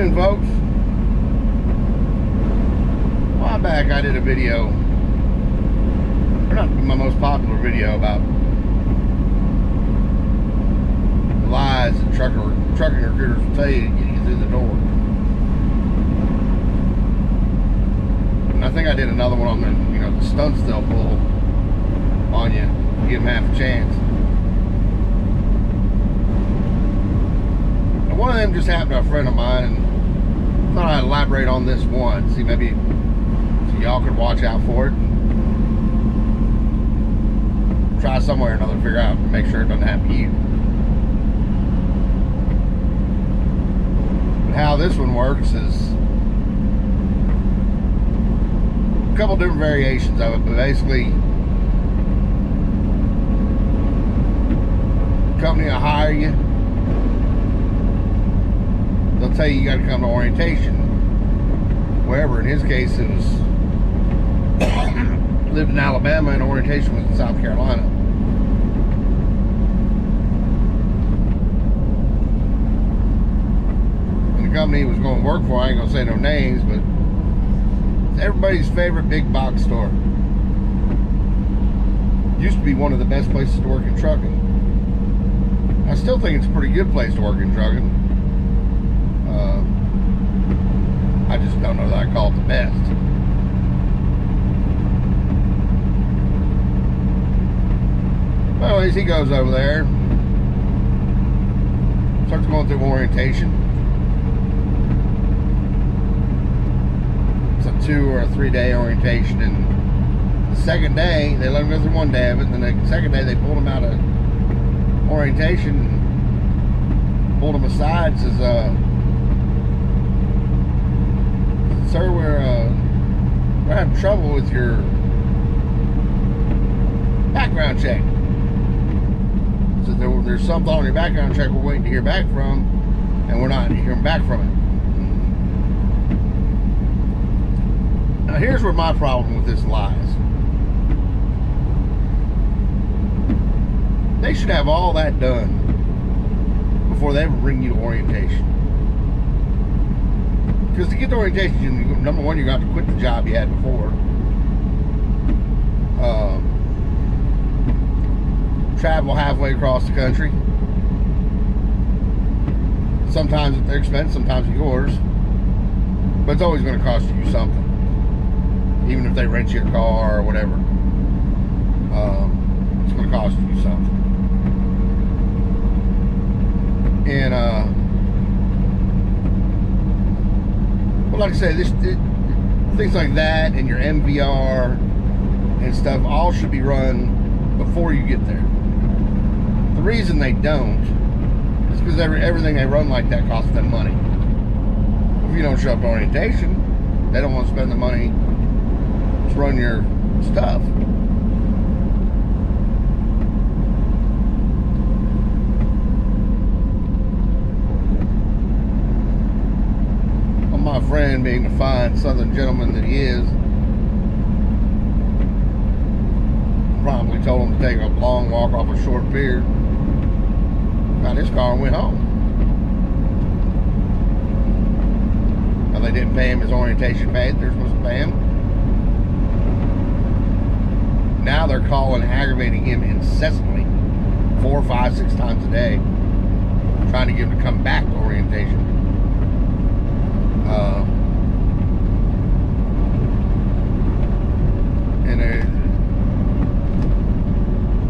afternoon, folks. A while back I did a video, or not my most popular video, about the lies that trucking recruiters will tell you to get you through the door. And I think I did another one on the stunts they'll pull on you, give them half a chance. And one of them just happened to a friend of mine, and I thought I'd elaborate on this one, see maybe so y'all could watch out for it. Try somewhere or another to figure out, make sure it doesn't happen to you. But how this one works is a couple different variations of it, but basically, the company will hire you. They'll tell you got to come to orientation. Wherever, in his case, it was lived in Alabama and orientation was in South Carolina. And the company he was going to work for, I ain't going to say no names, but it's everybody's favorite big box store. Used to be one of the best places to work in trucking. I still think it's a pretty good place to work in trucking. I just don't know that I call it the best. Anyways, he goes over there, starts going through orientation. It's a 2 or 3 day orientation, and the second day, they let him go through one day of it, and then the second day they pulled him out of orientation, pulled him aside, says, sir, we're having trouble with your background check. So there's something on your background check we're waiting to hear back from, and we're not hearing back from it. Now here's where my problem with this lies. They should have all that done before they ever bring you to orientation. Because to get to orientation, number one, you're going to have to quit the job you had before. Travel halfway across the country. Sometimes at their expense, sometimes at yours. But it's always going to cost you something. Even if they rent you a car or whatever. It's going to cost you something. And, well, like I said, things like that and your MVR and stuff all should be run before you get there. The reason they don't is because everything they run like that costs them money. If you don't show up to orientation, they don't want to spend the money to run your stuff. Well, my friend, being the fine southern gentleman that he is, promptly told him to take a long walk off a short pier, got his car and went home. Now, they didn't pay him his orientation pay that they're supposed to pay him. Now they're calling, aggravating him incessantly 4, 5, 6 times a day, trying to get him to come back to orientation. And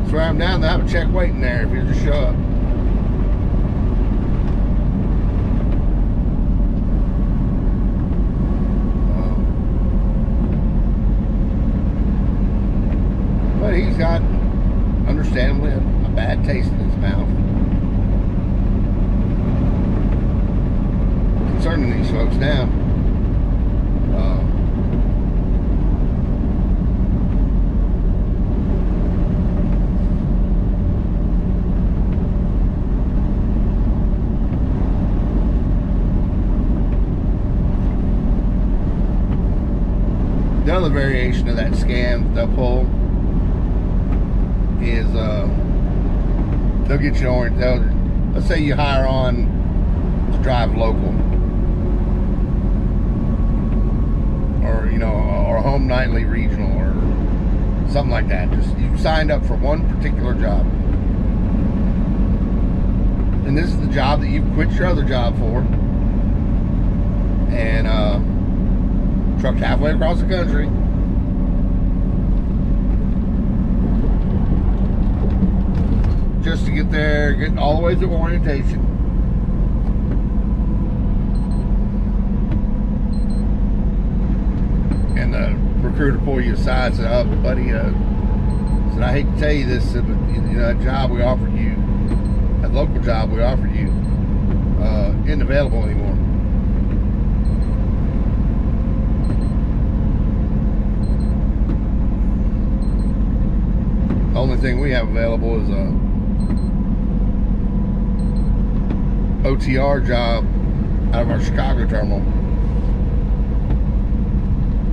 swear I'm down, they'll have a check waiting there if you just show up. But he's got, understandably, a bad taste in his mouth concerning these folks now. The other variation of that scam that they'll pull is they'll get you on. Let's say you hire on to drive local. you know, or a home nightly regional or something like that. Just you signed up for one particular job, and this is the job that you've quit your other job for, and trucked halfway across the country. Just to get there, get all the way through orientation. And the recruiter pulled you aside and said, "Oh, buddy, said, I hate to tell you this, but you know, that job we offered you, that local job we offered you, isn't available anymore." The only thing we have available is a OTR job out of our Chicago terminal.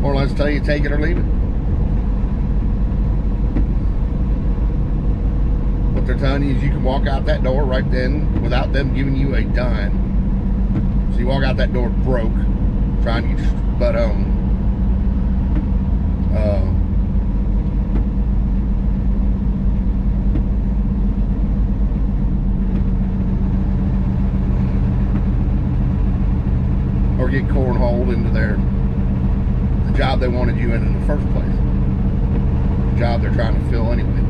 More or less tell you take it or leave it. What they're telling you is you can walk out that door right then without them giving you a dime. So you walk out that door broke, trying to get your butt home. Or get cornholed into the job they wanted you in the first place. The job they're trying to fill anyway.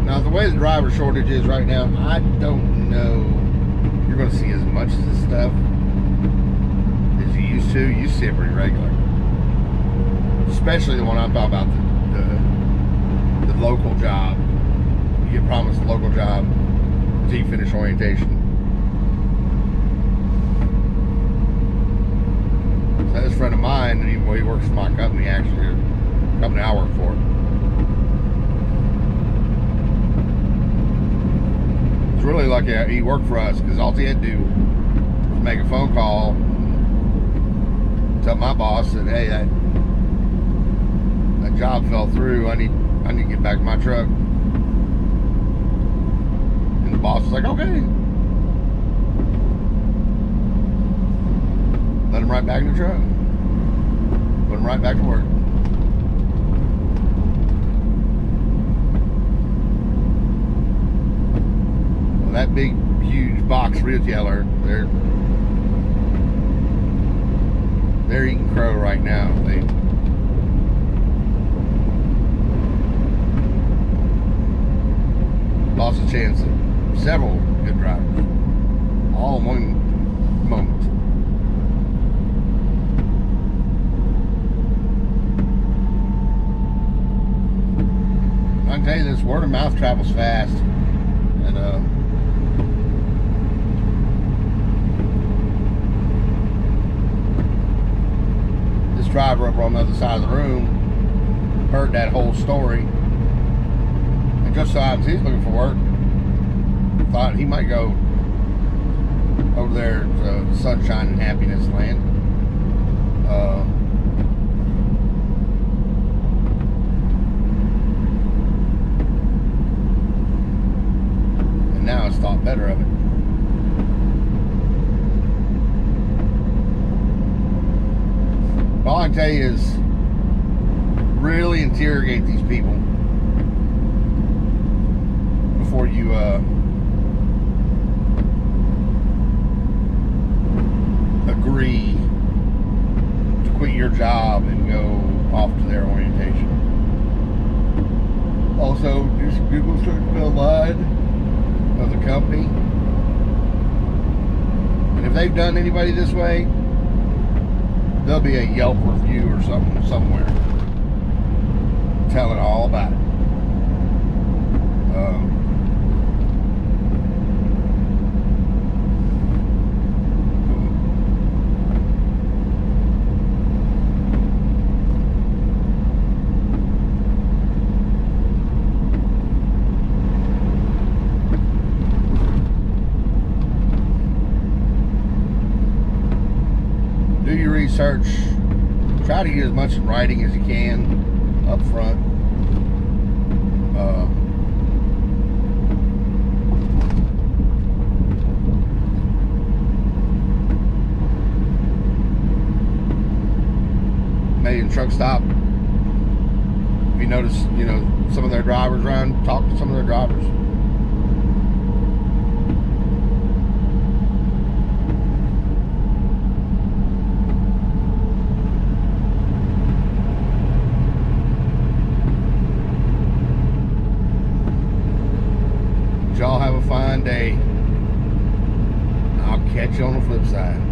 Now, the way the driver shortage is right now, I don't know you're going to see as much of this stuff as you used to. You see it pretty regular. Especially the one I'm talking about, the local job. You get promised a local job until you finish orientation. This friend of mine, and he works for my company, actually, a company I work for. It's really lucky he worked for us, because all he had to do was make a phone call, tell my boss that, hey, that job fell through. I need to get back to my truck. And the boss was like, okay. Let him right back in the truck. Put him right back to work. Well, that big, huge box retailer, they're eating crow right now. They lost a chance at several good drivers, all in one moment. I can tell you this, word of mouth travels fast, and this driver over on the other side of the room heard that whole story, and just so happens he's looking for work. Thought he might go over there to Sunshine and Happiness Land. Now it's thought better of it. All I can tell you is really interrogate these people before you agree to quit your job and go off to their orientation. Also, do some Google search online of the company, and if they've done anybody this way, there'll be a Yelp review or something somewhere telling all about it. Do your research. Try to get as much in writing as you can up front. Million Truck Stop. If you notice, you know, some of their drivers around, talk to some of their drivers. Y'all have a fine day. I'll catch you on the flip side.